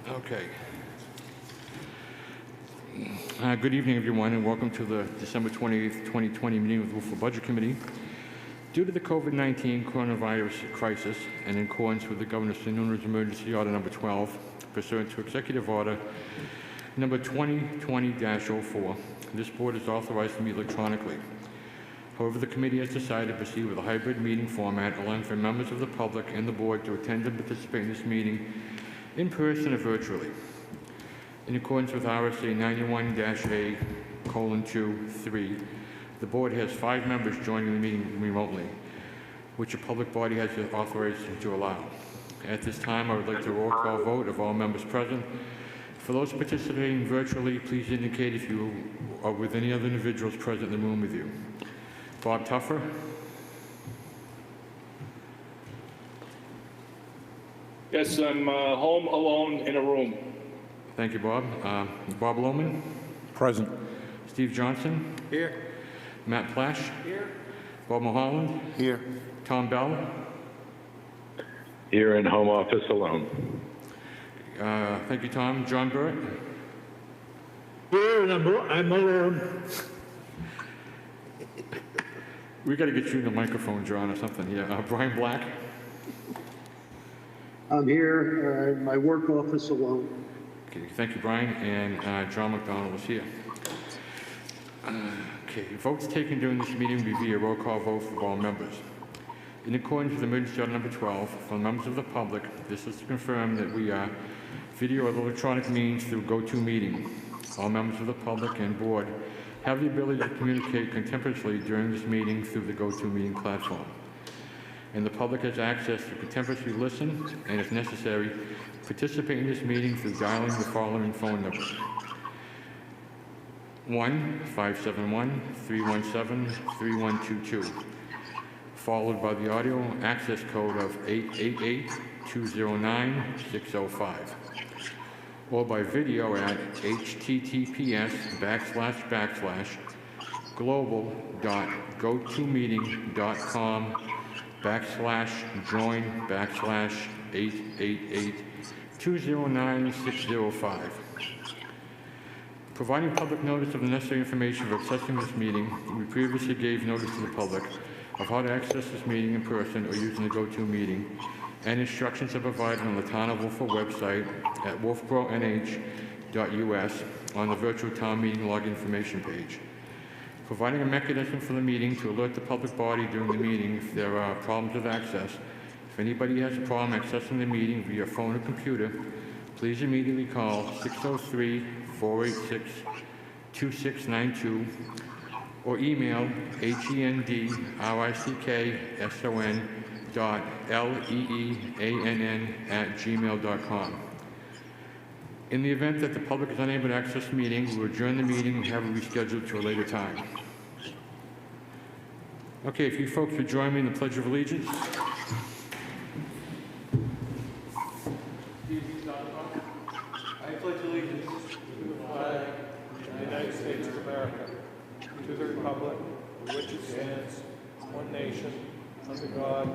Okay. Good evening, everyone, and welcome to the December 28th, 2020 meeting of the Wolfeboro Budget Committee. Due to the COVID-19 coronavirus crisis and in accordance with the Governor's Numerous Emergency Order Number 12, pursuant to Executive Order Number 2020-04, this board is authorized to meet electronically. However, the committee has decided to proceed with a hybrid meeting format, allowing for members of the public and the board to attend and participate in this meeting in person or virtually. In accordance with RSA 91-A:2(3), the board has 5 members joining the meeting remotely, which a public body has the authorization to allow. At this time, I would like to roll call vote of all members present. For those participating virtually, please indicate if you are with any other individuals present in the room with you. Bob Tuffer. Yes, I'm home alone in a room. Thank you, Bob. Bob Lohman. Present. Steve Johnson. Here. Matt Plash. Here. Bob Mulholland. Here. Tom Bell. Here in home office alone. Thank you, Tom. John Burt. Here, and I'm alone. We got to get you in the microphone, John, or something. Yeah. Brian Black. I'm here in my work office alone. Okay. Thank you, Brian. And John McDonald is here. Okay. Votes taken during this meeting will be via roll call vote for all members. In accordance with Emergency Order Number 12, for members of the public, this is to confirm that we are video or electronic means through GoToMeeting. All members of the public and board have the ability to communicate contemporaneously during this meeting through the GoToMeeting platform. And the public has access to contemporaneously listen and, if necessary, participate in this meeting through dialing the following phone numbers: 1-571-317-3122, followed by the audio access code of 888-209-605, or by video at https://global.gotomeeting.com/join/888-209-605. Providing public notice of the necessary information for accessing this meeting, we previously gave notice to the public of how to access this meeting in person or using the GoToMeeting, and instructions are provided on the Town of Wolfeboro website at wolfeboronh.us on the virtual town meeting login information page. Providing a mechanism for the meeting to alert the public body during the meeting if there are problems with access. If anybody has a problem accessing the meeting via phone or computer, please immediately call 603-486-2692 or email HENDRICKSON.LEEANN@gmail.com. In the event that the public is unable to access the meeting, we will adjourn the meeting and have it rescheduled to a later time. Okay, if you folks would join me in the Pledge of Allegiance. I pledge allegiance to the flag of the United States of America, to the republic for which it stands, one nation, under God,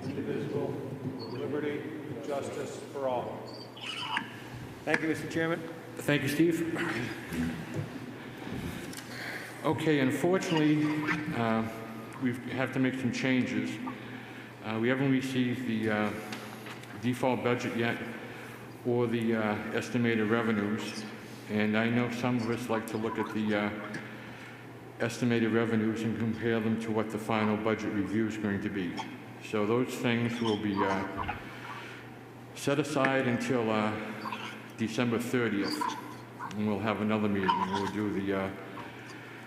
indivisible, with liberty and justice for all. Thank you, Mr. Chairman. Thank you, Steve. Okay, unfortunately, we have to make some changes. We haven't received the default budget yet or the estimated revenues, and I know some of us like to look at the estimated revenues and compare them to what the final budget review is going to be. So those things will be set aside until December 30th, and we'll have another meeting. We'll do the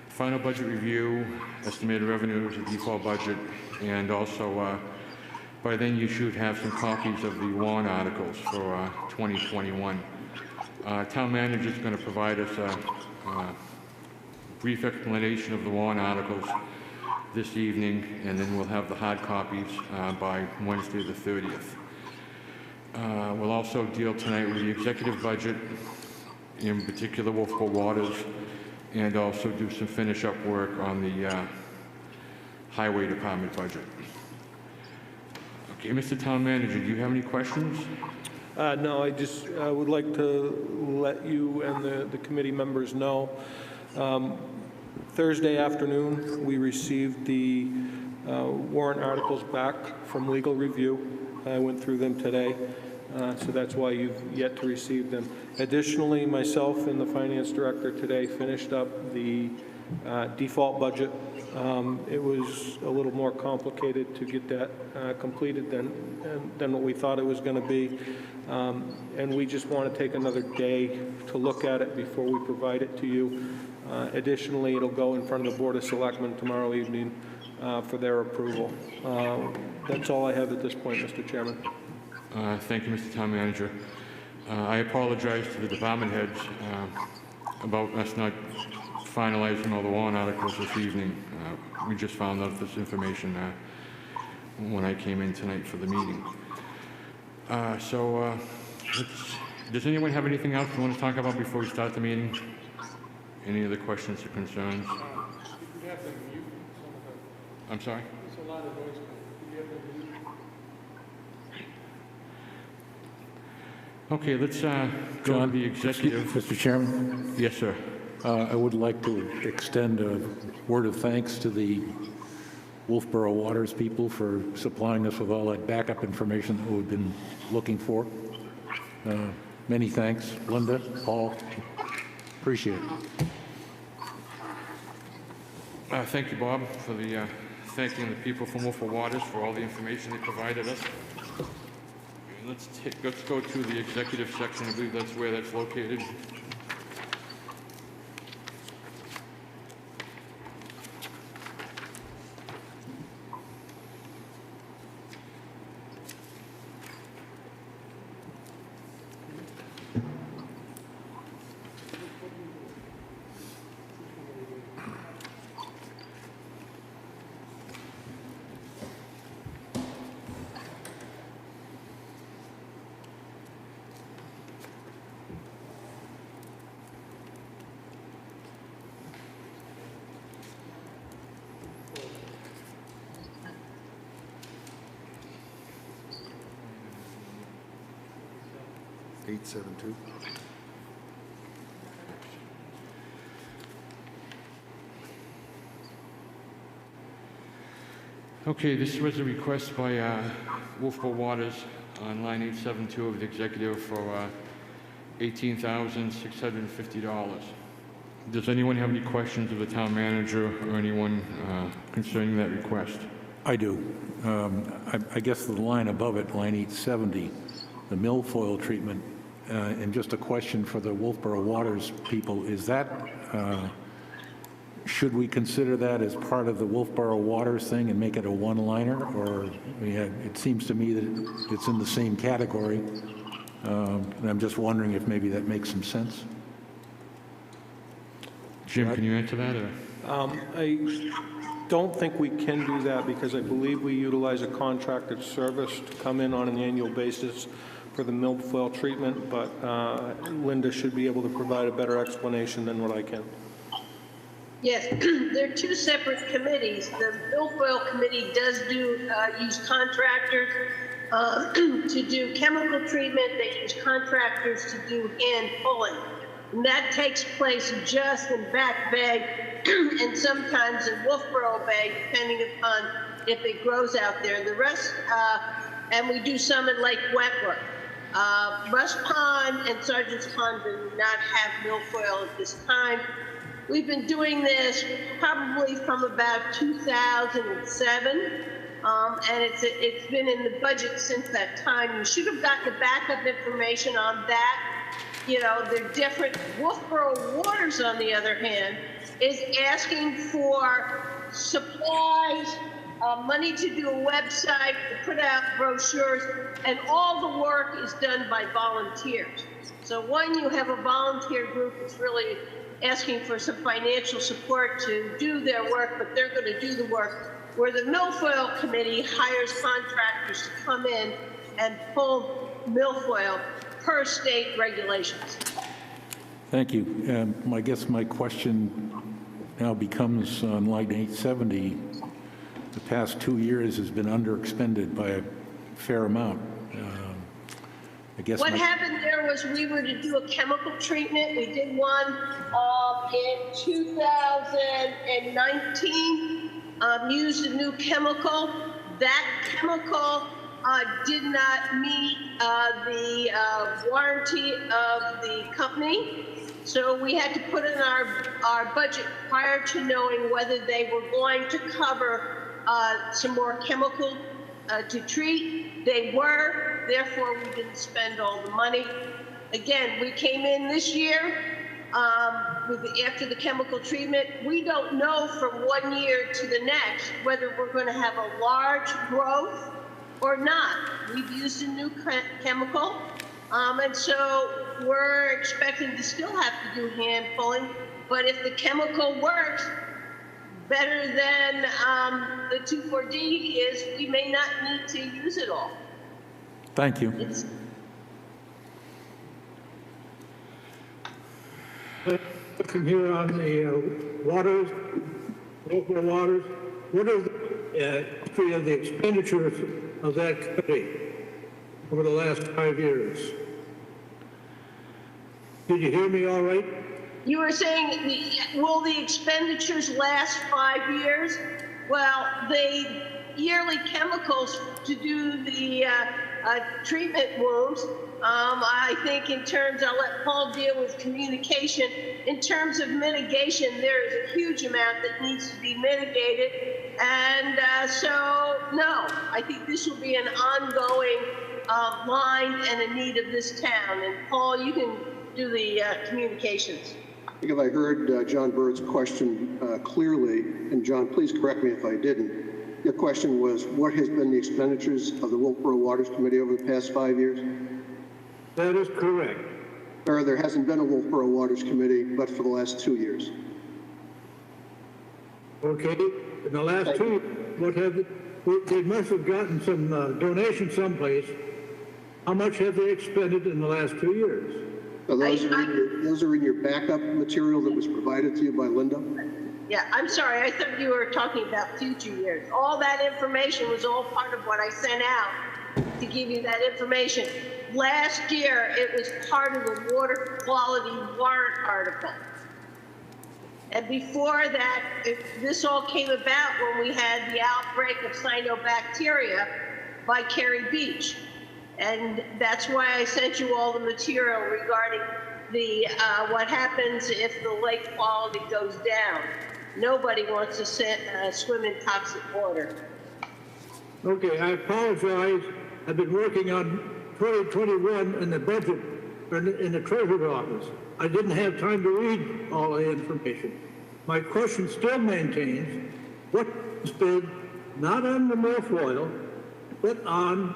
final budget review, estimated revenues, the default budget, and also by then you should have some copies of the warrant articles for 2021. Town manager is going to provide us a brief explanation of the warrant articles this evening, and then we'll have the hard copies by Wednesday the 30th. We'll also deal tonight with the executive budget, in particular Wolfeboro Waters, and also do some finish-up work on the highway department budget. Okay, Mr. Town Manager, do you have any questions? No, I just would like to let you and the committee members know. Thursday afternoon, we received the warrant articles back from legal review. I went through them today, so that's why you've yet to receive them. Additionally, myself and the finance director today finished up the default budget. It was a little more complicated to get that completed than what we thought it was going to be. And we just want to take another day to look at it before we provide it to you. Additionally, it'll go in front of the Board of Selectmen tomorrow evening for their approval. That's all I have at this point, Mr. Chairman. Thank you, Mr. Town Manager. I apologize to the department heads about us not finalizing all the warrant articles this evening. We just found out this information when I came in tonight for the meeting. Does anyone have anything else you want to talk about before we start the meeting? Any other questions or concerns? You could have them mute some of the... I'm sorry? There's a lot of noise. Could you have them mute? Okay, let's go to the executive. Mr. Chairman, Yes, sir. I would like to extend a word of thanks to the Wolfeboro Waters people for supplying us with all that backup information that we've been looking for. Many thanks, Linda, Paul. Appreciate it. Thank you, Bob, for the thanking the people from Wolfeboro Waters for all the information they provided us. Let's go to the executive section. I believe that's where that's located. Okay, this was a request by Wolfeboro Waters on line 872 of the executive for $18,650. Does anyone have any questions of the town manager or anyone concerning that request? I do. I guess the line above it, line 870, the milfoil treatment, and just a question for the Wolfeboro Waters people, is that, should we consider that as part of the Wolfeboro Waters thing and make it a one-liner? Or, it seems to me that it's in the same category, and I'm just wondering if maybe that makes some sense. Jim, can you answer that? Or? I don't think we can do that because I believe we utilize a contracted service to come in on an annual basis for the milfoil treatment, but Linda should be able to provide a better explanation than what I can. Yes, they're two separate committees. The milfoil committee does use contractors to do chemical treatment. They use contractors to do hand pulling. And that takes place just in Back Bay and sometimes in Wolfeboro Bay, depending upon if it grows out there. The rest, and we do some in Lake Wentworth. Rush Pond and Sergeant's Pond do not have milfoil at this time. We've been doing this probably from about 2007, and it's been in the budget since that time. You should have gotten the backup information on that. You know, they're different. Wolfeboro Waters, on the other hand, is asking for supplies, money to do a website, to put out brochures, and all the work is done by volunteers. So when you have a volunteer group, it's really asking for some financial support to do their work, but they're going to do the work, where the milfoil committee hires contractors to come in and pull milfoil per state regulations. Thank you. I guess my question now becomes on line 870, the past 2 years has been underexpended by a fair amount. I guess What my- happened there was we were to do a chemical treatment. We did one in 2019, used a new chemical. That chemical did not meet the warranty of the company. So we had to put in our budget prior to knowing whether they were going to cover some more chemical to treat. They were, therefore we didn't spend all the money. Again, we came in this year after the chemical treatment. We don't know from 1 year to the next whether we're going to have a large growth or not. We've used a new chemical, and so we're expecting to still have to do hand pulling. But if the chemical works better than the 2,4-D is, we may not need to use it all. Thank you. From here on the waters, local waters, what is the history of the expenditures of that committee over the last 5 years? Did you hear me all right? You were saying, will the expenditures last 5 years? Well, the yearly chemicals to do the treatment wounds, I think in terms, I'll let Paul deal with communication. In terms of mitigation, there is a huge amount that needs to be mitigated. And so, no, I think this will be an ongoing line and a need of this town. And Paul, you can do the communications. I think if I heard John Bird's question clearly, and John, please correct me if I didn't, your question was, what has been the expenditures of the Wolfeboro Waters Committee over the past 5 years? That is correct. Or there hasn't been a Wolfeboro Waters Committee, but for the last 2 years. Okay, in the last 2, what have they must have gotten some donation someplace. How much have they expended in the last 2 years? So those are in your backup material that was provided to you by Linda? Yeah, I'm sorry, I thought you were talking about future years. All that information was all part of what I sent out to give you that information. Last year, it was part of the water quality warrant article. And before that, this all came about when we had the outbreak of cyanobacteria by Kerry Beach. And that's why I sent you all the material regarding the what happens if the lake quality goes down. Nobody wants to swim in toxic water. Okay, I apologize. I've been working on 2021 in the budget in the treasurer's office. I didn't have time to read all the information. My question still maintains, what has been not on the milfoil, but on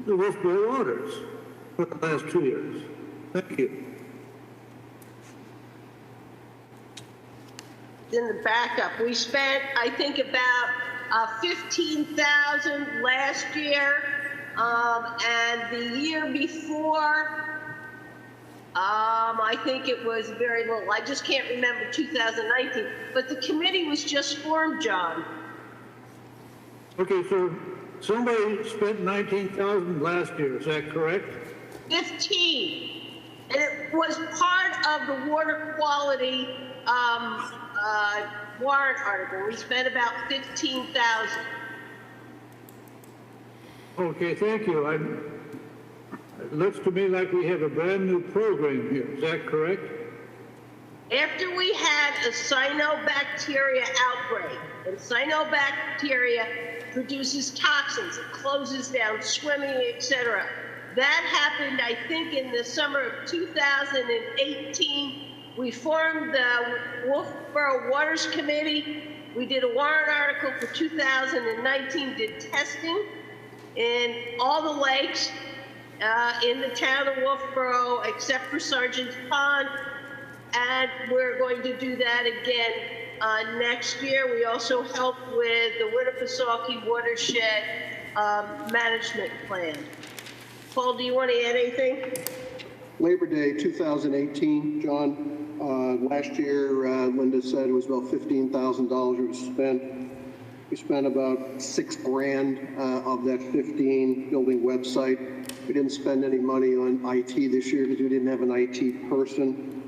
the Wolfeboro Waters for the last 2 years? Thank you. In the backup, we spent, I think, about $15,000 last year, and the year before, I think it was very little. I just can't remember 2019, but the committee was just formed, John. Okay, so somebody spent $19,000 last year, is that correct? 15, and it was part of the water quality warrant article. We spent about $15,000. Okay, thank you. It looks to me like we have a brand new program here. Is that correct? After we had a cyanobacteria outbreak, and cyanobacteria produces toxins, it closes down swimming, etc. That happened, I think, in the summer of 2018. We formed the Wolfeboro Waters Committee. We did a warrant article for 2019, did testing in all the lakes in the town of Wolfeboro, except for Sergeant's Pond. And we're going to do that again next year. We also help with the Winnipesaukee Watershed management plan. Paul, do you want to add anything? Labor Day 2018, John, last year, Linda said it was about $15,000 was spent. We spent about $6,000 of that 15 building website. We didn't spend any money on IT this year because we didn't have an IT person.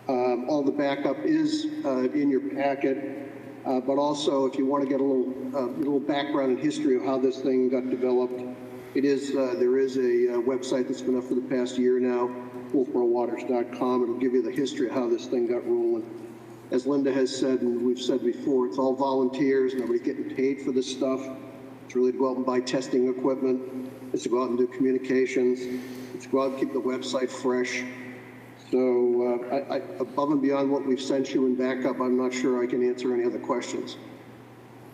All the backup is in your packet, but also if you want to get a little background and history of how this thing got developed, there is a website that's been up for the past year now, wolfeborowaters.com. It'll give you the history of how this thing got rolling. As Linda has said, and we've said before, it's all volunteers. Nobody's getting paid for this stuff. It's really to go out and buy testing equipment. It's to go out and do communications. It's to go out and keep the website fresh. So above and beyond what we've sent you in backup, I'm not sure I can answer any other questions.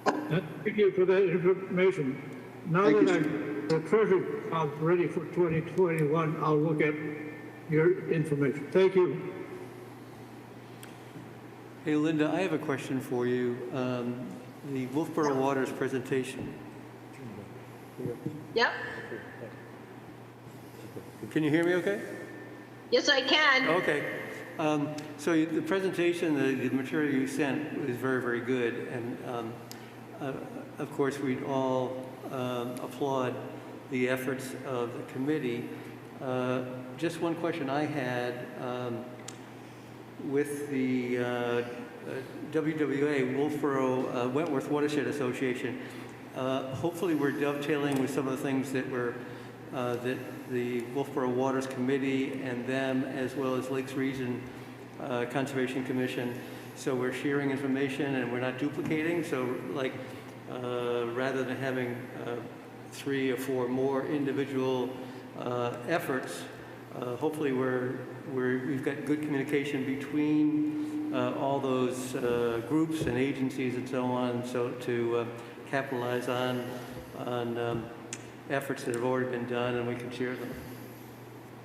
Thank you for that information. Now Thank that you, the treasury is ready for 2021, I'll look at your information. Thank you. Hey, Linda, I have a question for you. The Wolfeboro Waters presentation. Yep. Can you hear me okay? Yes, I can. Okay. So the presentation, the material you sent was very, very good. And of course, we'd all applaud the efforts of the committee. Just one question I had. With the WWA, Wolfeboro Wentworth Watershed Association, hopefully we're dovetailing with some of the things that that the Wolfeboro Waters Committee and them, as well as Lakes Region Conservation Commission. So we're sharing information and we're not duplicating. So like, rather than having 3 or 4 more individual efforts, hopefully we've got good communication between all those groups and agencies and so on, so to capitalize on efforts that have already been done, and we can share them.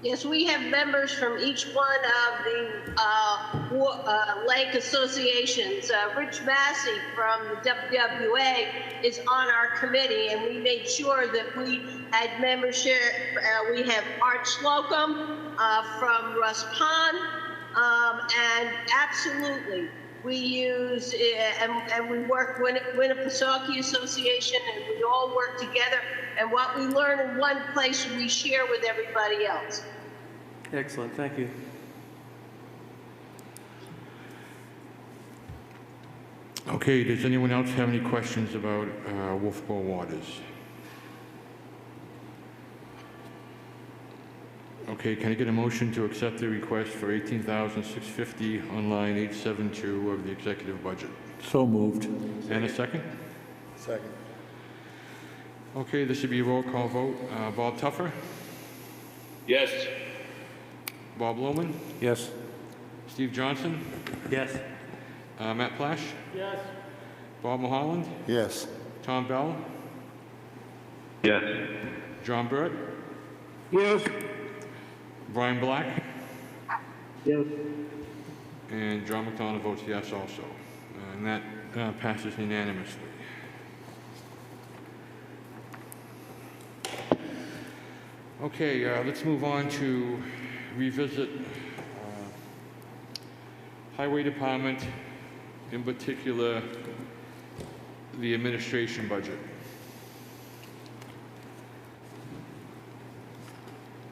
Yes, we have members from each one of the lake associations. Rich Massey from the WWA is on our committee, and we made sure that we had membership. We have Art Slocum from Russ Pond, and absolutely, we use, and we work with Winnipesaukee Association, and we all work together, and what we learn in one place, we share with everybody else. Excellent, thank you. Okay, does anyone else have any questions about Wolfeboro Waters? Okay, can I get a motion to accept the request for $18,650 on line 872 of the executive budget? So moved. And a second? Second. Okay, this should be a roll call vote. Bob Tuffer? Yes. Bob Lohman? Yes. Steve Johnson? Yes. Matt Plash? Yes. Bob Mulholland? Yes. Tom Bell? Yes. John Burt? Yes. Brian Black? Yes. And John McDonald votes yes also. And that passes unanimously. Okay, let's move on to revisit Highway Department, in particular the administration budget.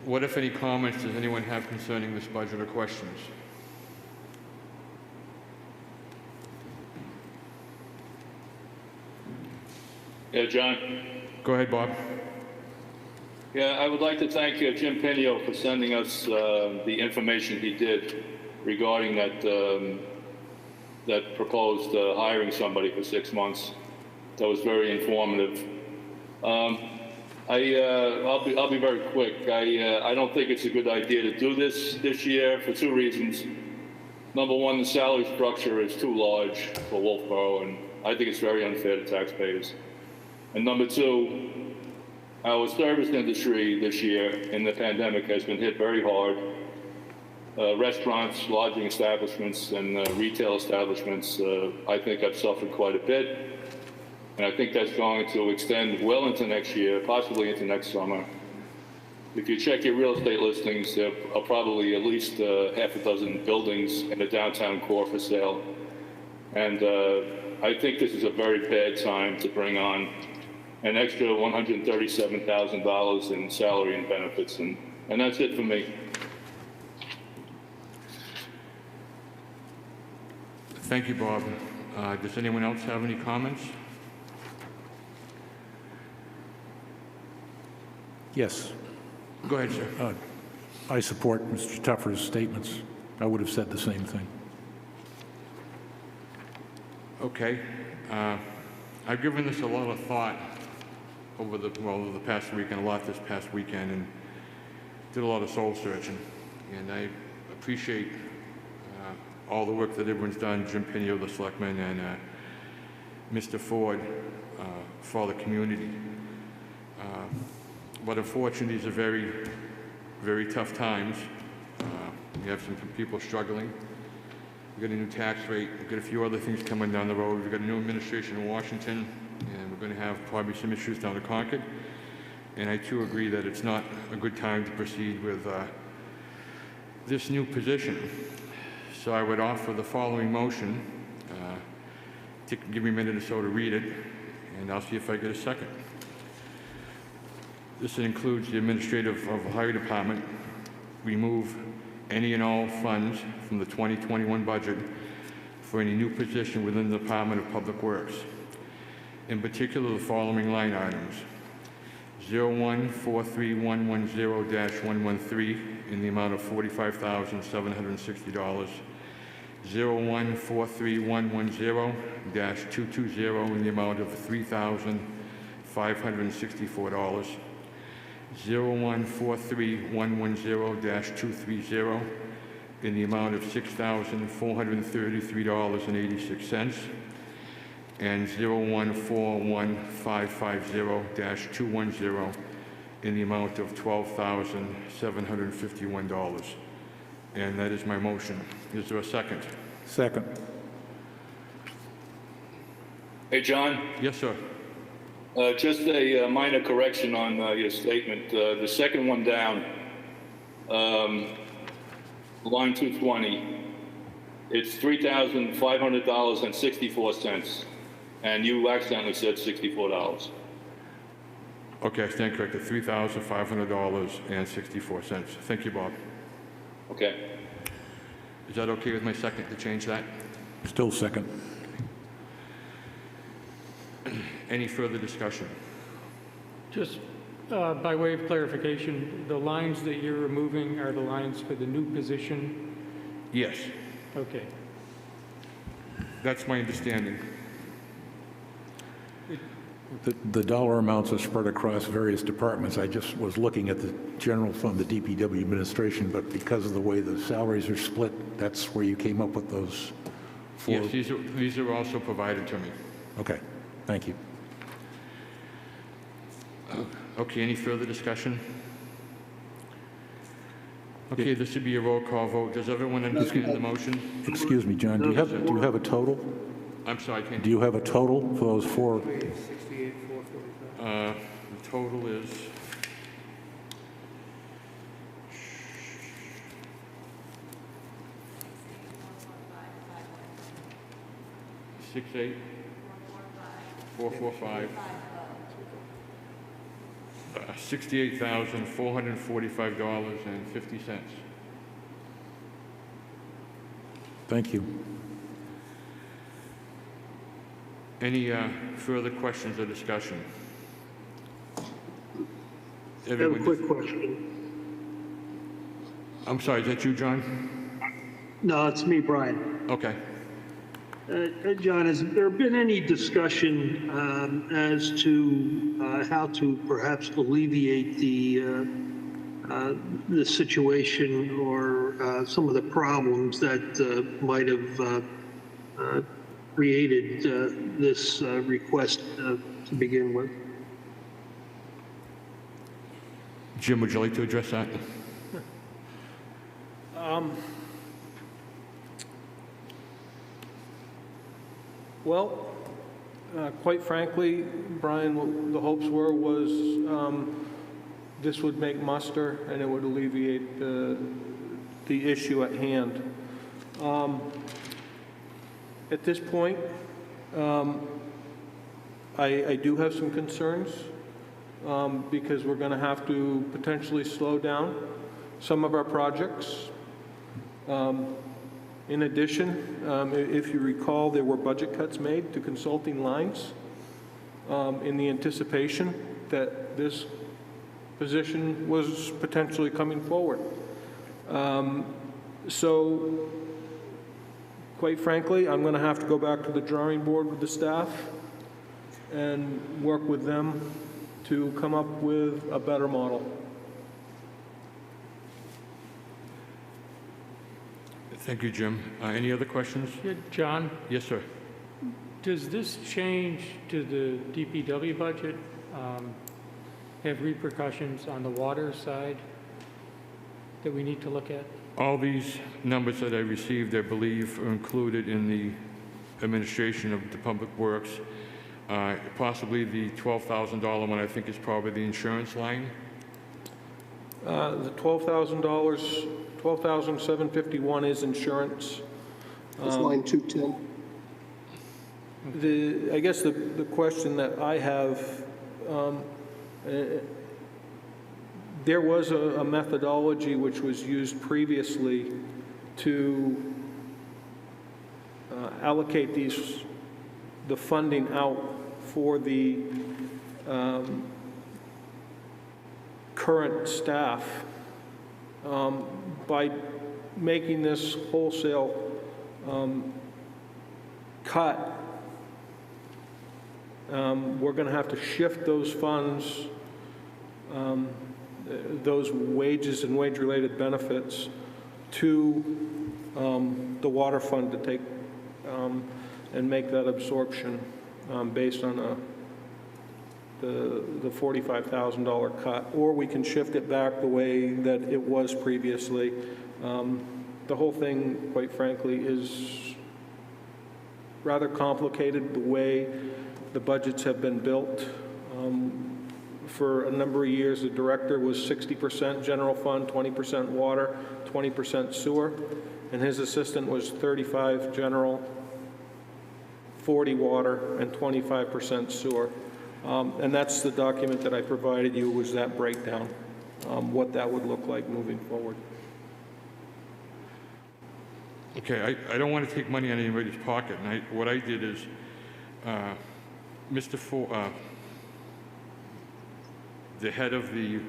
What, if any, comments does anyone have concerning this budget or questions? Yeah, John. Go ahead, Bob. Yeah, I would like to thank Jim Pinio for sending us the information he did regarding that proposed hiring somebody for 6 months. That was very informative. I'll be very quick. I don't think it's a good idea to do this year for 2 reasons. Number one, the salary structure is too large for Wolfeboro, and I think it's very unfair to taxpayers. And number two, our service industry this year in the pandemic has been hit very hard. Restaurants, lodging establishments, and retail establishments, I think have suffered quite a bit. And I think that's going to extend well into next year, possibly into next summer. If you check your real estate listings, there are probably at least half a dozen buildings in the downtown core for sale. And I think this is a very bad time to bring on an extra $137,000 in salary and benefits, and that's it for me. Thank you, Bob. Does anyone else have any comments? Yes, Go ahead, sir. I support Mr. Tuffer's statements. I would have said the same thing. Okay. I've given this a lot of thought over the past week and a lot this past weekend, and did a lot of soul searching. And I appreciate all the work that everyone's done, Jim Pinio, the selectman, and Mr. Ford for the community. But unfortunately, these are very, very tough times. We have some people struggling. We've got a new tax rate. We've got a few other things coming down the road. We've got a new administration in Washington, and we're going to have probably some issues down in Concord. And I too agree that it's not a good time to proceed with this new position. So I would offer the following motion. Give me a minute or so to read it, and I'll see if I get a second. This includes the administrative of the highway department. Remove any and all funds from the 2021 budget for any new position within the Department of Public Works. In particular, the following line items: 0143-110-113 in the amount of $45,760. 0143-110-220 in the amount of $3,564. 0143-110-230 in the amount of $6,433.86, and 0141-550-210 in the amount of $12,751. And that is my motion. Is there a second? Second. Hey, John? Yes, sir. Just a minor correction on your statement. The second one down, line 220, it's $3,500.64, and you accidentally said $64. Okay, I stand corrected. $3,500.64. Thank you, Bob. Okay. Is that okay with my second to change that? Still second. Any further discussion? Just by way of clarification, the lines that you're removing are the lines for the new position? Yes, Okay. that's my understanding. The dollar amounts are spread across various departments. I just was looking at the general fund, the DPW administration, but because of the way the salaries are split, that's where you came up with those four. Yes, these are also provided to me. Okay, thank you. Okay, any further discussion? Okay, this should be a roll call vote. Does everyone understand the motion? Excuse me, John, do you have a total? I'm sorry, I can't. Do you have a total for those four? 68,445. The total is... $68,445. $68,445.50. Thank you. Any further questions or discussion? I have a quick question. I'm sorry, is that you, John? No, it's me, Brian. Okay. John, has there been any discussion as to how to perhaps alleviate the situation or some of the problems that might have created this request to begin with? Jim, would you like to address that? Well, quite frankly, Brian, what the hopes were was this would make muster and it would alleviate the issue at hand. At this point, I do have some concerns because we're going to have to potentially slow down some of our projects. In addition, if you recall, there were budget cuts made to consulting lines in the anticipation that this position was potentially coming forward. So, quite frankly, I'm going to have to go back to the drawing board with the staff and work with them to come up with a better model. Thank you, Jim. Any other questions? Yeah, John, Yes, sir. does this change to the DPW budget have repercussions on the water side that we need to look at? All these numbers that I received, I believe, are included in the administration of the Public Works. Possibly the $12,000 one, I think, is probably the insurance line. The $12,000, $12,751 is insurance. That's line 210. I guess the question that I have, there was a methodology which was used previously to allocate the funding out for the current staff by making this wholesale cut. We're going to have to shift those funds, those wages and wage-related benefits, to the water fund to take and make that absorption based on the $45,000 cut, or we can shift it back the way that it was previously. The whole thing, quite frankly, is rather complicated the way the budgets have been built. For a number of years, the director was 60% general fund, 20% water, 20% sewer, and his assistant was 35 general, 40 water, and 25% sewer. And that's the document that I provided you, was that breakdown, what that would look like moving forward. Okay, I don't want to take money out of anybody's pocket, and what I did is, the head of the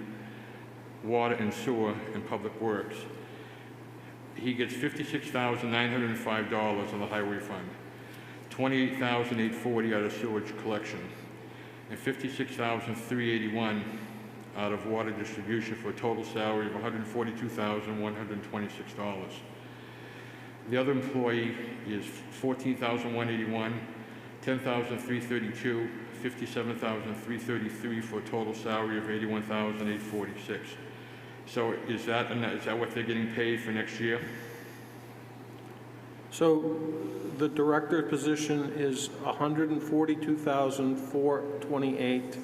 water and sewer and public works, he gets $56,905 on the highway fund, $28,840 out of sewage collection, and $56,381 out of water distribution for a total salary of $142,126. The other employee is $14,181, $10,332, $57,333 for a total salary of $81,846. So is that what they're getting paid for next year? So the director position is $142,428.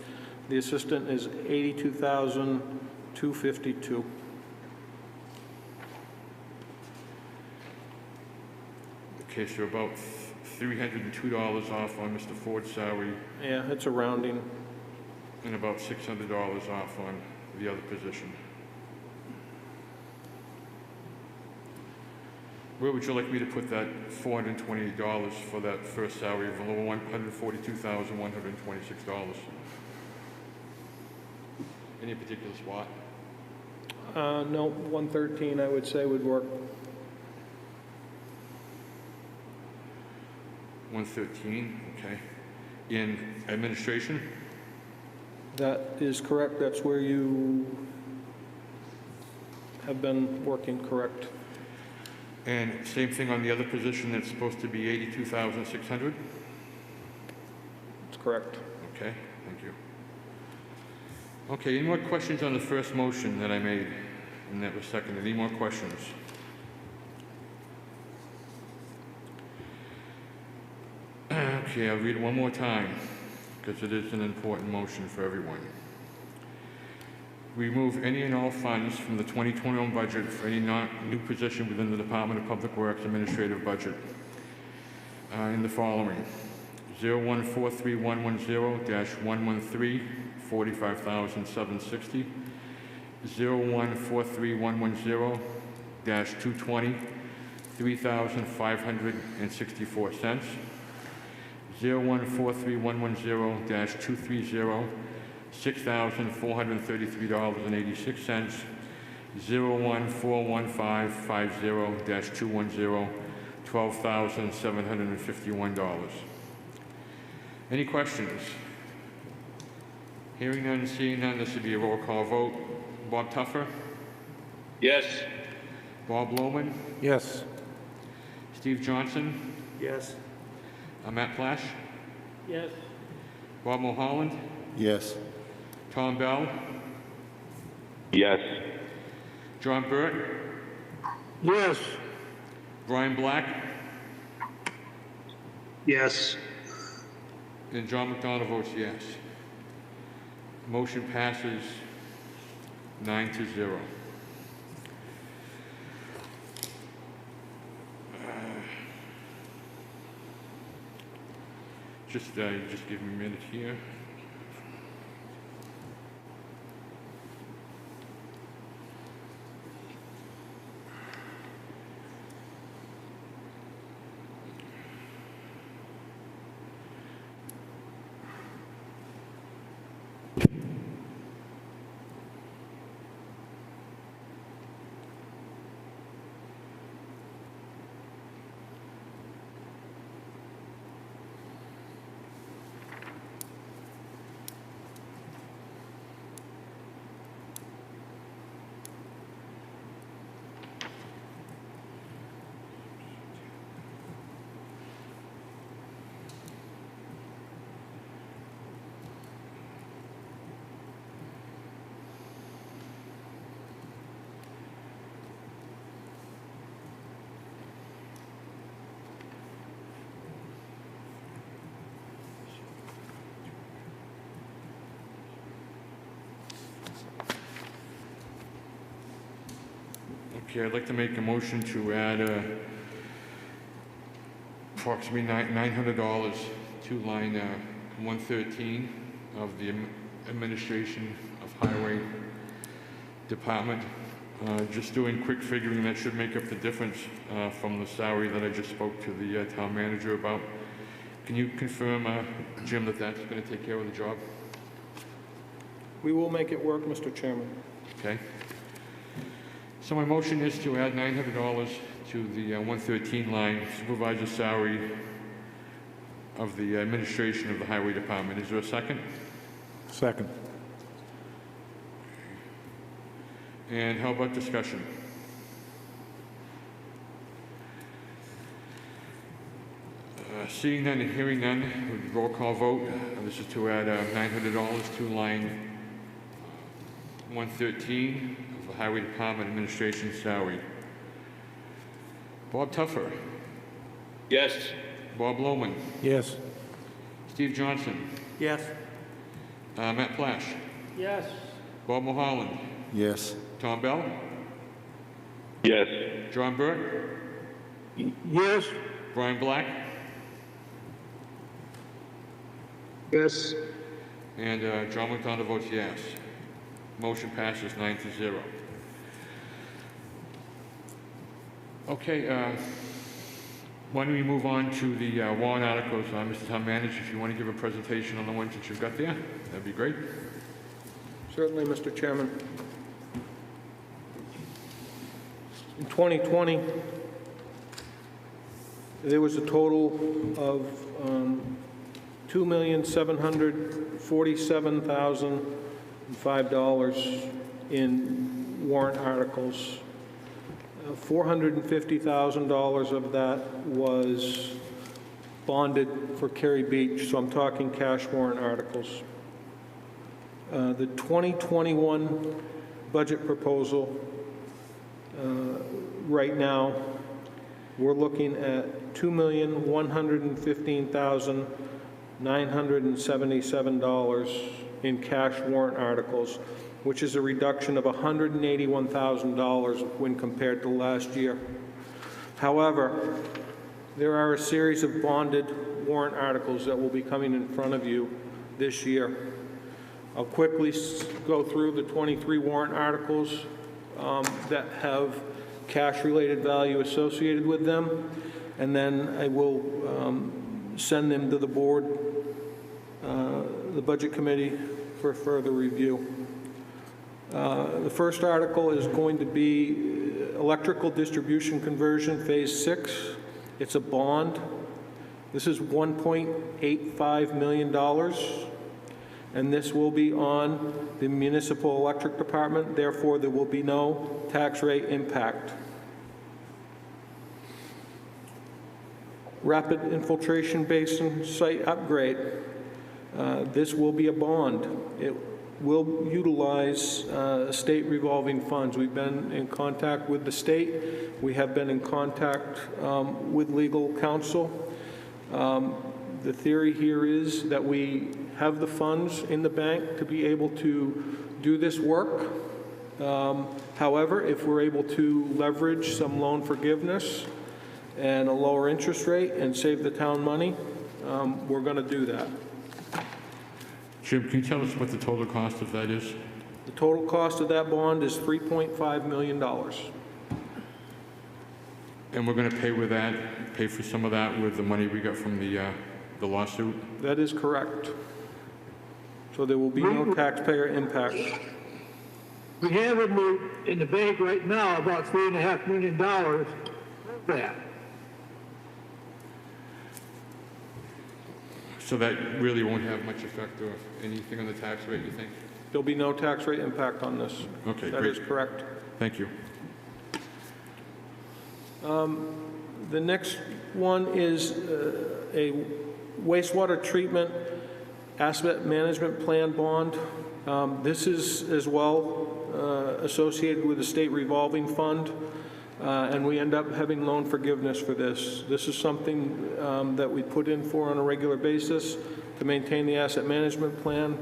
The assistant is $82,252. Okay, so about $302 off on Mr. Ford's salary, Yeah, it's a rounding. and about $600 off on the other position. Where would you like me to put that $428 for that first salary of $142,126? Any particular spot? No, 113 I would say would work. 113, okay. In administration? That is correct. That's where you have been working, correct? And same thing on the other position that's supposed to be $82,600? That's correct. Okay, thank you. Okay, any more questions on the first motion that I made and that was seconded? Any more questions? Okay, I'll read it one more time because it is an important motion for everyone. Remove any and all funds from the 2021 budget for any new position within the Department of Public Works administrative budget in the following: 0143110-113, $45,760. 0143110-220, $3,564. 0143110-230, $6,433.86. 0141550-210, $12,751. Any questions? Hearing none, seeing none, this would be a roll call vote. Bob Tuffer? Yes. Bob Lohman? Yes. Steve Johnson? Yes. Matt Plash? Yes. Bob Mulholland? Yes. Tom Bell? Yes. John Burt? Yes. Brian Black? Yes. And John McDonough votes yes. Motion passes 9-0. Just give me a minute here. Okay, I'd like to make a motion to add approximately $900 to line 113 of the Administration of Highway Department. Just doing quick figuring, that should make up the difference from the salary that I just spoke to the town manager about. Can you confirm, Jim, that that's going to take care of the job? We will make it work, Mr. Chairman. Okay. So my motion is to add $900 to the 113 line, supervisor salary of the administration of the highway department. Is there a second? Second. And how about discussion? Seeing none and hearing none, with roll call vote. This is to add $900 to line 113 of the highway department administration salary. Bob Tuffer? Yes. Bob Lohman? Yes. Steve Johnson? Yes. Matt Plash? Yes. Bob Mulholland? Yes. Tom Bell? Yes. John Burt? Yes. Brian Black? Yes. And John McDonough votes yes. Motion passes 9-0. Okay, why don't we move on to the warrant articles? Mr. Town Manager, if you want to give a presentation on the ones that you've got there, that'd be great. Certainly, Mr. Chairman. In 2020, there was a total of $2,747,005 in warrant articles. $450,000 of that was bonded for Kerry Beach, so I'm talking cash warrant articles. The 2021 budget proposal, right now, we're looking at $2,115,977 in cash warrant articles, which is a reduction of $181,000 when compared to last year. However, there are a series of bonded warrant articles that will be coming in front of you this year. I'll quickly go through the 23 warrant articles that have cash-related value associated with them, and then I will send them to the board, the Budget Committee, for further review. The first article is going to be electrical distribution conversion phase 6. It's a bond. This is $1.85 million, and this will be on the municipal electric department. Therefore, there will be no tax rate impact. Rapid infiltration basin site upgrade. This will be a bond. It will utilize state revolving funds. We've been in contact with the state. We have been in contact with legal counsel. The theory here is that we have the funds in the bank to be able to do this work. However, if we're able to leverage some loan forgiveness and a lower interest rate and save the town money, we're going to do that. Jim, can you tell us what the total cost of that is? The total cost of that bond is $3.5 million. And we're going to pay for some of that with the money we got from the lawsuit? That is correct. So there will be no taxpayer impact. We have in the bank right now about $3.5 million for that. So that really won't have much effect or anything on the tax rate, you think? There'll be no tax rate impact on this. Okay, That great. is correct. Thank you. The next one is a wastewater treatment asset management plan bond. This is as well associated with the state revolving fund, and we end up having loan forgiveness for this. This is something that we put in for on a regular basis to maintain the asset management plan,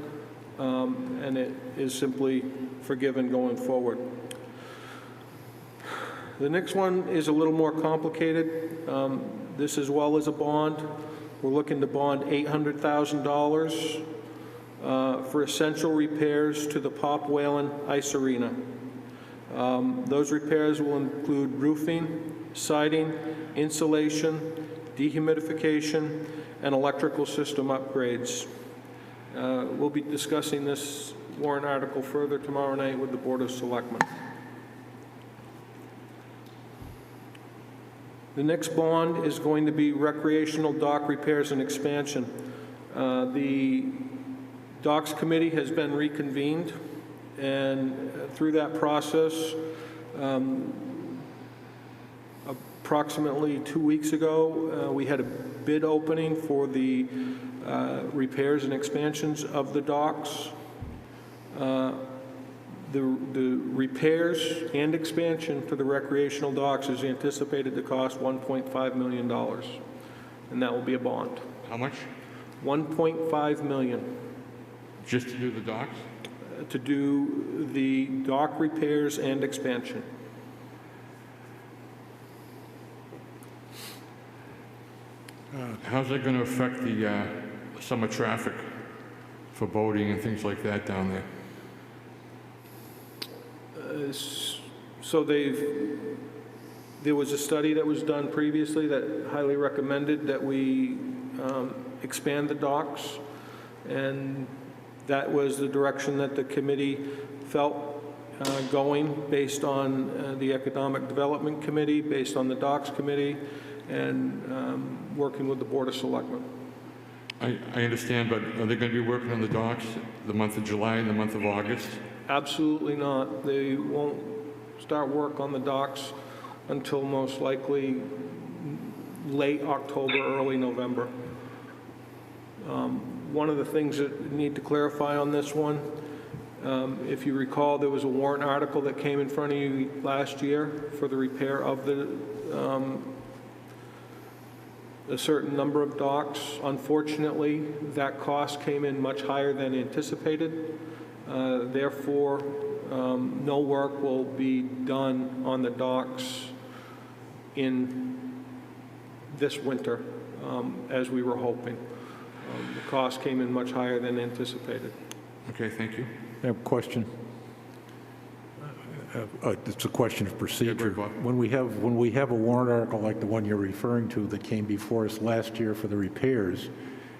and it is simply forgiven going forward. The next one is a little more complicated. This as well as a bond. We're looking to bond $800,000 for essential repairs to the Pop Whalen Ice Arena. Those repairs will include roofing, siding, insulation, dehumidification, and electrical system upgrades. We'll be discussing this warrant article further tomorrow night with the Board of Selectmen. The next bond is going to be recreational dock repairs and expansion. The Docks Committee has been reconvened, and through that process, approximately 2 weeks ago, we had a bid opening for the repairs and expansions of the docks. The repairs and expansion for the recreational docks is anticipated to cost $1.5 million, and that will be a bond. How much? $1.5 million. Just to do the docks? To do the dock repairs and expansion. How's that going to affect the summer traffic for boating and things like that down there? So there was a study that was done previously that highly recommended that we expand the docks, and that was the direction that the committee felt going based on the Economic Development Committee, based on the Docks Committee, and working with the Board of Selectmen. I understand, but are they going to be working on the docks the month of July and the month of August? Absolutely not. They won't start work on the docks until most likely late October, early November. One of the things that we need to clarify on this one, if you recall, there was a warrant article that came in front of you last year for the repair of a certain number of docks. Unfortunately, that cost came in much higher than anticipated. Therefore, no work will be done on the docks in this winter. as we were hoping. The cost came in much higher than anticipated. Okay, thank you. I have a question. It's a question of procedure. Bob. When we have a warrant article like the one you're referring to that came before us last year for the repairs,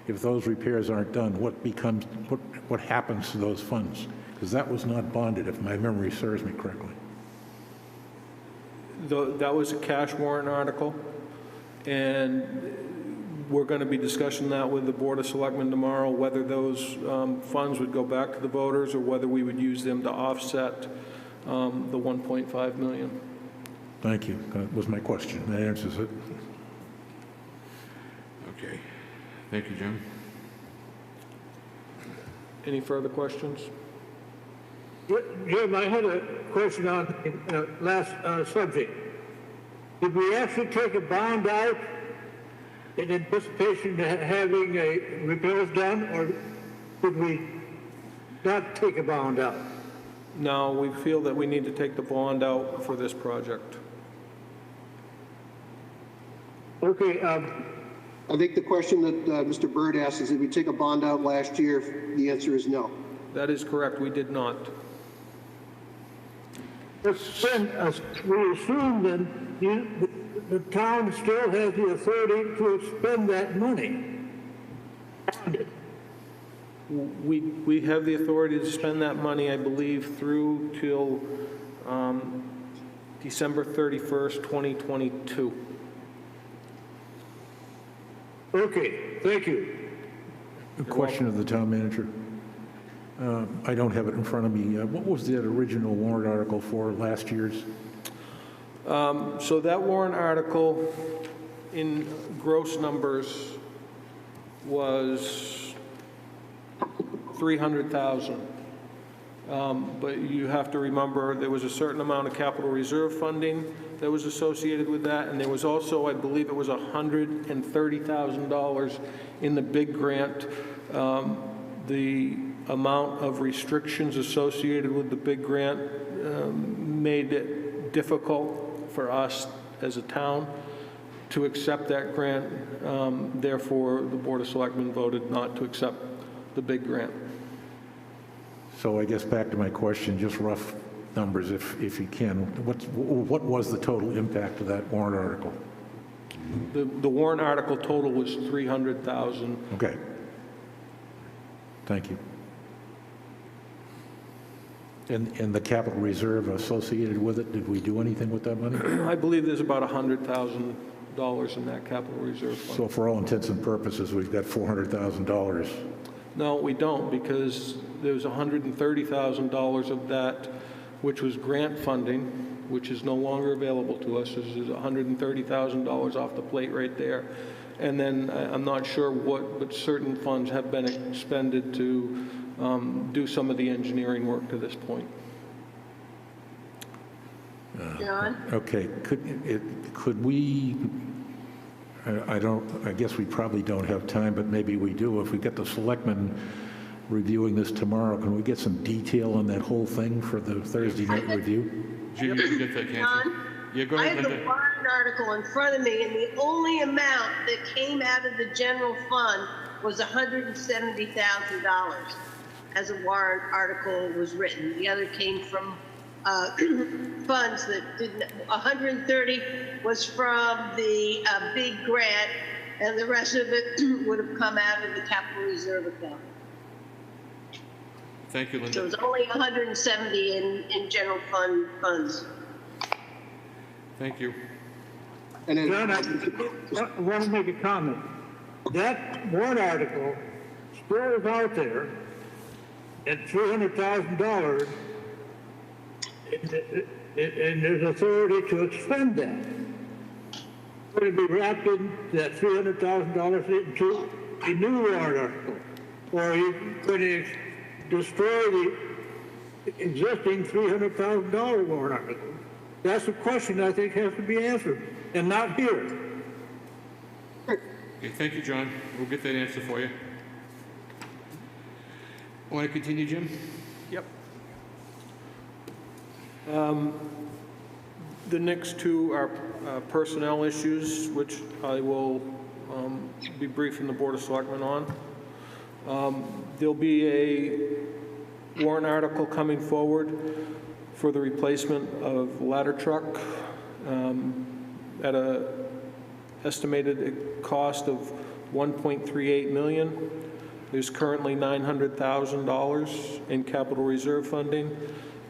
if those repairs aren't done, what happens to those funds? Because that was not bonded, if my memory serves me correctly. That was a cash warrant article, and we're going to be discussing that with the Board of Selectmen tomorrow, whether those funds would go back to the voters or whether we would use them to offset the 1.5 million. Thank you. That was my question. That answers it. Okay, thank you, Jim. Any further questions? Jim, I had a question on the last subject. Did we actually take a bond out in anticipation of having repairs done, or did we not take a bond out? No, we feel that we need to take the bond out for this project. Okay, I think the question that Mr. Byrd asked is, did we take a bond out last year? The answer is no. That is correct, we did not. then we assume then the town still has the authority to expend that money. We have the authority to spend that money, I believe, through till December 31st, 2022. Okay, thank you. A question of the town manager. I don't have it in front of me. What was that original warrant article for last year's? So that warrant article in gross numbers was 300,000. But you have to remember there was a certain amount of capital reserve funding that was associated with that, and there was also, I believe it was $130,000 in the big grant. The amount of restrictions associated with the big grant made it difficult for us as a town to accept that grant. Therefore, the Board of Selectmen voted not to accept the big grant. So I guess back to my question, just rough numbers if you can. What was the total impact of that warrant article? The warrant article total was 300,000. Okay. Thank you. And the capital reserve associated with it, did we do anything with that money? I believe there's about $100,000 in that capital reserve fund. So for all intents and purposes, we've got $400,000. No, we don't, because there's $130,000 of that, which was grant funding, which is no longer available to us. There's $130,000 off the plate right there. And then I'm not sure but certain funds have been expended to do some of the engineering work to this point. John? Okay, could we, I guess we probably don't have time, but maybe we do. If we get the selectmen reviewing this tomorrow, can we get some detail on that whole thing for the Thursday night review? Jim, you can get that, can't you? John? Yeah, go I ahead, have the Linda. warrant article in front of me, and the only amount that came out of the general fund was $170,000 as a warrant article was written. The other came from funds that didn't, 130 was from the big grant, and the rest of it would have come out of the capital reserve account. Thank you, So Linda. it was only 170 in general fund funds. Thank you. And then, John, I want to make a comment. That warrant article still is out there at $300,000, and there's authority to expend that. Going to be wrapped in that $300,000 into a new warrant article, or are you going to destroy the existing $300,000 warrant article? That's a question I think has to be answered, and not here. Okay, thank you, John. We'll get that answer for you. Want to continue, Jim? Yep. The next two are personnel issues, which I will be briefing the Board of Selectmen on. There'll be a warrant article coming forward for the replacement of ladder truck at a estimated cost of $1.38 million. There's currently $900,000 in capital reserve funding,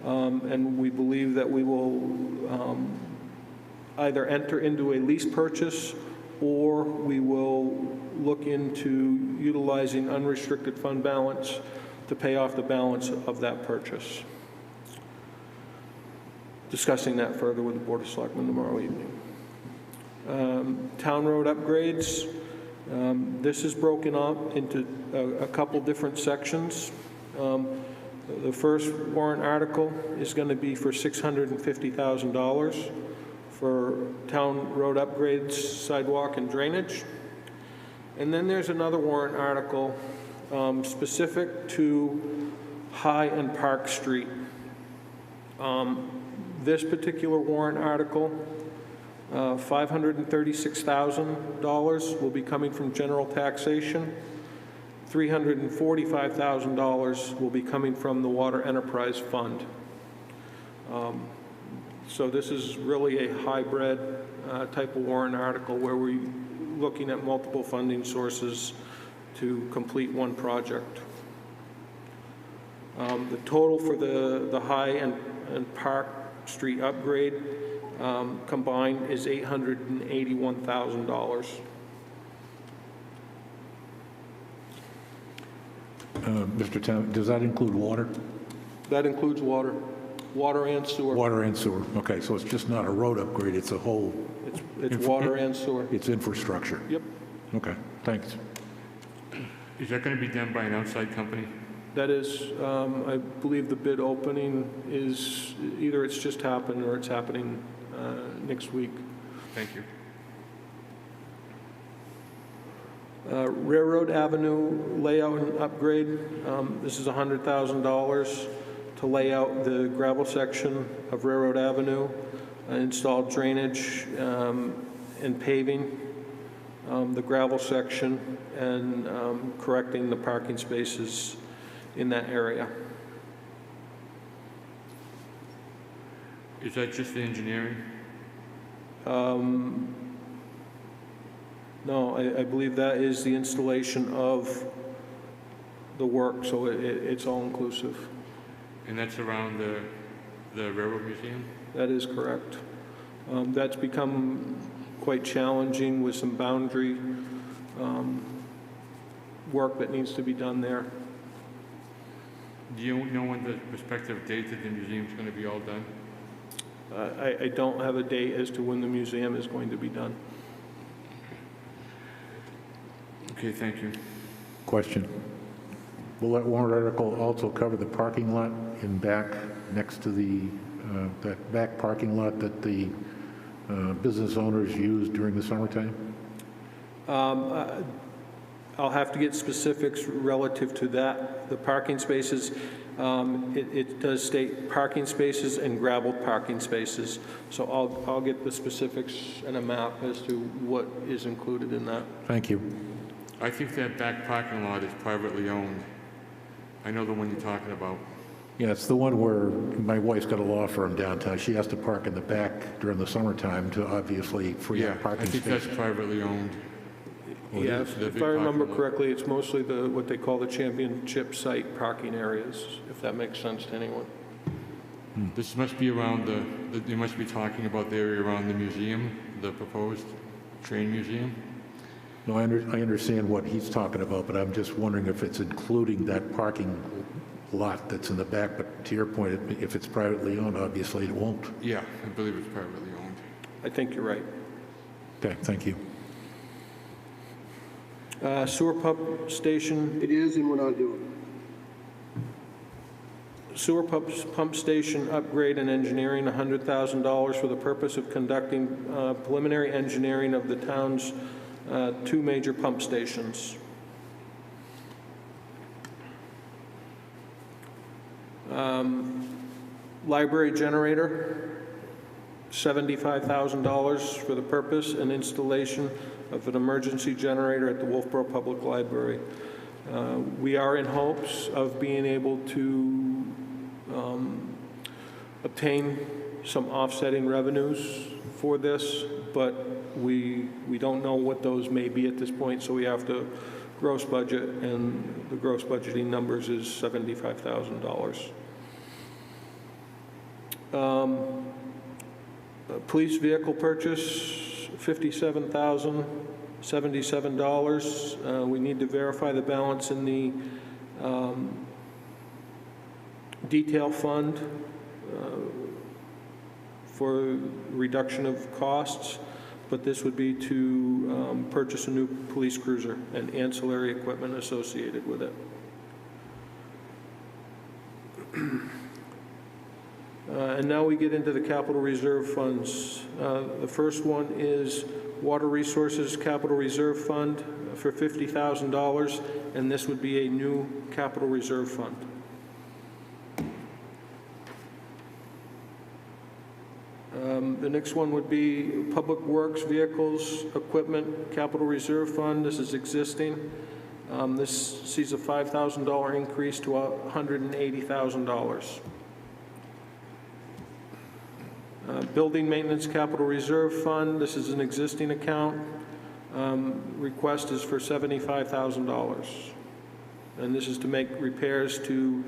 and we believe that we will either enter into a lease purchase or we will look into utilizing unrestricted fund balance to pay off the balance of that purchase. Discussing that further with the Board of Selectmen tomorrow evening. Town road upgrades. This is broken up into a couple different sections. The first warrant article is going to be for $650,000 for town road upgrades, sidewalk, and drainage. And then there's another warrant article specific to High and Park Street. This particular warrant article, $536,000 will be coming from general taxation. $345,000 will be coming from the Water Enterprise Fund. So this is really a hybrid type of warrant article where we're looking at multiple funding sources to complete one project. The total for the High and Park Street upgrade combined is $881,000. Mr. Town, does that include water? That includes water and sewer. Water and sewer. Okay, so it's just not a road upgrade, it's a whole... It's water and sewer. It's infrastructure. Yep. Okay, thanks. Is that going to be done by an outside company? That is, I believe the bid opening is, either it's just happened or it's happening next week. Thank you. Railroad Avenue layout and upgrade. This is $100,000 to lay out the gravel section of Railroad Avenue, install drainage and paving the gravel section, and correcting the parking spaces in that area. Is that just the engineering? No, I believe that is the installation of the work, so it's all-inclusive. And that's around the Railroad Museum? That is correct. That's become quite challenging with some boundary work that needs to be done there. Do you know when the prospective date that the museum's going to be all done? I don't have a date as to when the museum is going to be done. Okay, thank you. Question. Will that warrant article also cover the parking lot in back next to the, that back parking lot that the business owners use during the summertime? I'll have to get specifics relative to that. The parking spaces, it does state parking spaces and gravelled parking spaces. So I'll get the specifics and a map as to what is included in that. Thank you. I think that back parking lot is privately owned. I know the one you're talking about. Yeah, it's the one where my wife's got a law firm downtown. She has to park in the back during the summertime to obviously free up parking I think space. that's privately owned. Yeah, The if big I remember parking lot. correctly, it's mostly what they call the championship site parking areas, if that makes sense to anyone. This must be around you must be talking about the area around the museum, the proposed train museum? No, I understand what he's talking about, but I'm just wondering if it's including that parking lot that's in the back. But to your point, if it's privately owned, obviously it won't. Yeah, I believe it's privately owned. I think you're right. Okay, thank you. Sewer pump station. It is, and we're not doing it. Sewer pump station upgrade and engineering, $100,000 for the purpose of conducting preliminary engineering of the town's 2 major pump stations. Library generator, $75,000 for the purpose and installation of an emergency generator at the Wolfeboro Public Library. We are in hopes of being able to obtain some offsetting revenues for this, but we don't know what those may be at this point, so we have to gross budget, and the gross budgeting numbers is $75,000. Police vehicle purchase, $57,077. We need to verify the balance in the detail fund for reduction of costs, but this would be to purchase a new police cruiser and ancillary equipment associated with it. And now we get into the capital reserve funds. The first one is Water Resources Capital Reserve Fund for $50,000, and this would be a new capital reserve fund. The next one would be Public Works Vehicles Equipment Capital Reserve Fund. This is existing. This sees a $5,000 increase to $180,000. Building Maintenance Capital Reserve Fund. This is an existing account. Request is for $75,000. And this is to make repairs to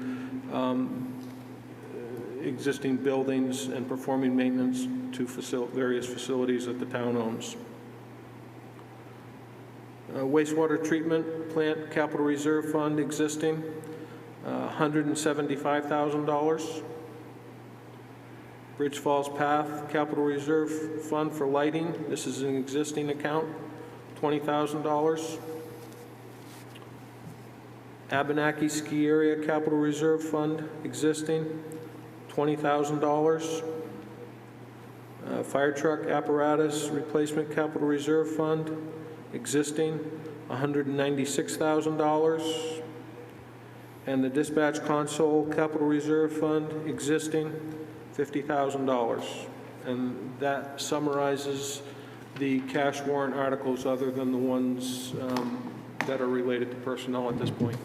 existing buildings and performing maintenance to various facilities that the town owns. Wastewater Treatment Plant Capital Reserve Fund existing, $175,000. Bridge Falls Path Capital Reserve Fund for lighting. This is an existing account, $20,000. Abenaki Ski Area Capital Reserve Fund existing, $20,000. Fire Truck Apparatus Replacement Capital Reserve Fund existing, $196,000. And the Dispatch Console Capital Reserve Fund existing, $50,000. And that summarizes the cash warrant articles other than the ones that are related to personnel at this point.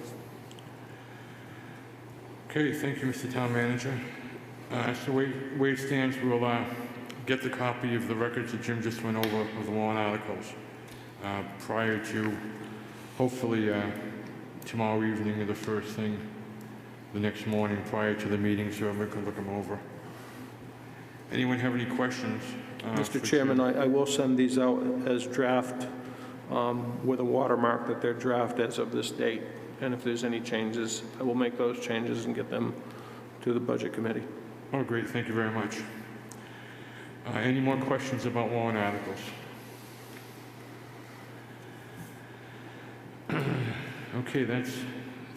Okay, thank you, Mr. Town Manager. As the way it stands, we'll get the copy of the records that Jim just went over of the warrant articles prior to, hopefully, tomorrow evening or the first thing the next morning prior to the meeting, so everyone can look them over. Anyone have any questions? Mr. Chairman, I will send these out as draft with a watermark that they're draft as of this date. And if there's any changes, I will make those changes and get them to the Budget Committee. Oh, great. Thank you very much. Any more questions about warrant articles? Okay, I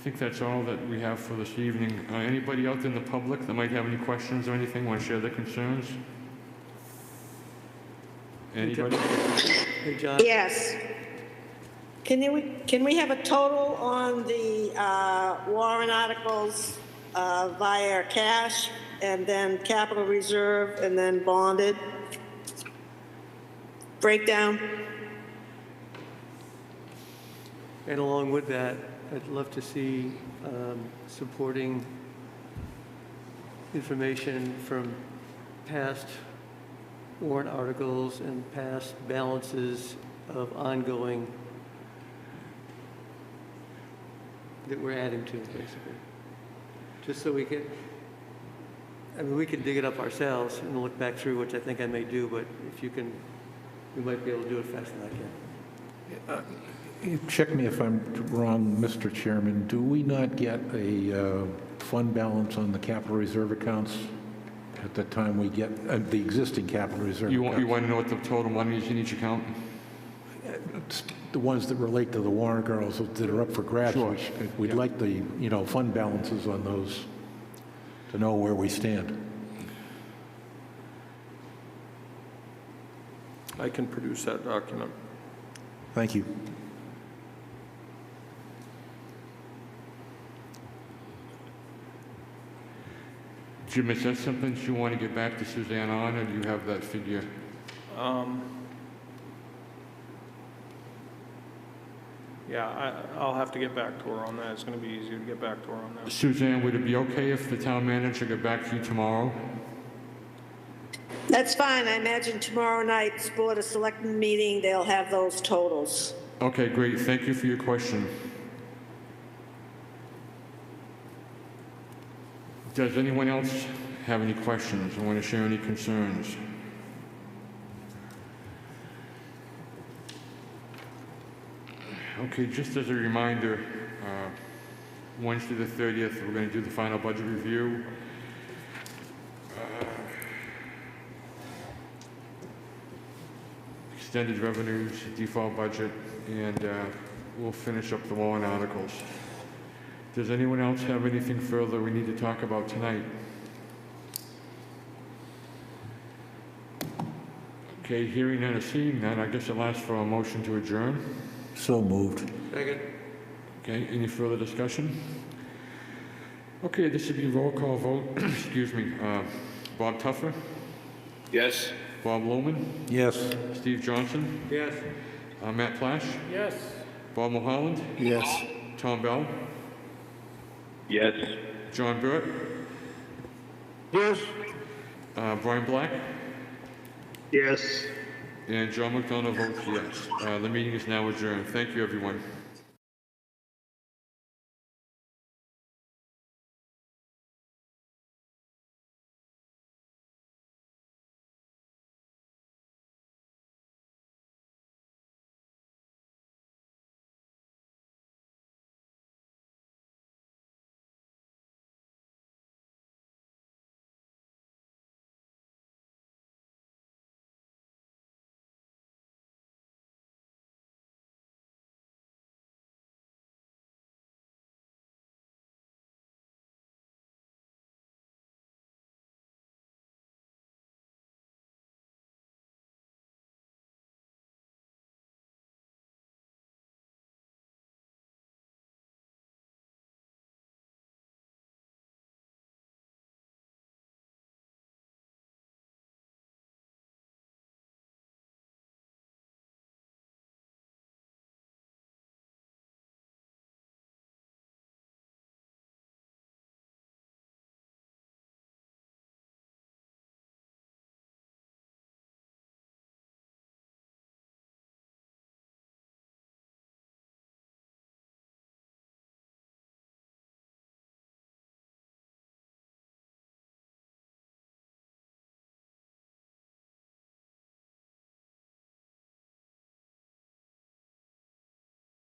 think that's all that we have for this evening. Anybody out in the public that might have any questions or anything, want to share their concerns? Anybody? Hey, John? Yes. Can we have a total on the warrant articles via cash and then capital reserve and then bonded? Breakdown? And along with that, I'd love to see supporting information from past warrant articles and past balances of ongoing that we're adding to, basically. Just so we can, we can dig it up ourselves and look back through, which I think I may do, but if you can, we might be able to do it faster than I can. Check me if I'm wrong, Mr. Chairman. Do we not get a fund balance on the capital reserve accounts at the time we get the existing capital reserve accounts? You want to know what the total money is in each account? It's the ones that relate to the warrant articles that are up for grabs. Sure. We'd like the, fund balances on those to know where we stand. I can produce that document. Thank you. Jim, is that something you want to get back to Suzanne on, or do you have that figure? Yeah, I'll have to get back to her on that. It's going to be easier to get back to her on that. Suzanne, would it be okay if the town manager got back to you tomorrow? That's fine. I imagine tomorrow night's Board of Selectmen meeting, they'll have those totals. Okay, great. Thank you for your question. Does anyone else have any questions or want to share any concerns? Okay, just as a reminder, Wednesday the 30th, we're going to do the final budget review. Extended revenues, default budget, and we'll finish up the warrant articles. Does anyone else have anything further we need to talk about tonight? Okay, hearing none or seeing none, I guess I'll ask for a motion to adjourn. So moved. Second. Okay, any further discussion? Okay, this would be a roll call vote. Excuse me. Bob Tuffer, Yes? Bob Lohman, Yes. Steve Johnson, Yes. Matt Plash, Yes. Bob Mulholland, Yes. Tom Bell, Yes. John Burt, Yes? Brian Black, Yes. and John McDonough votes yes. The meeting is now adjourned. Thank you, everyone.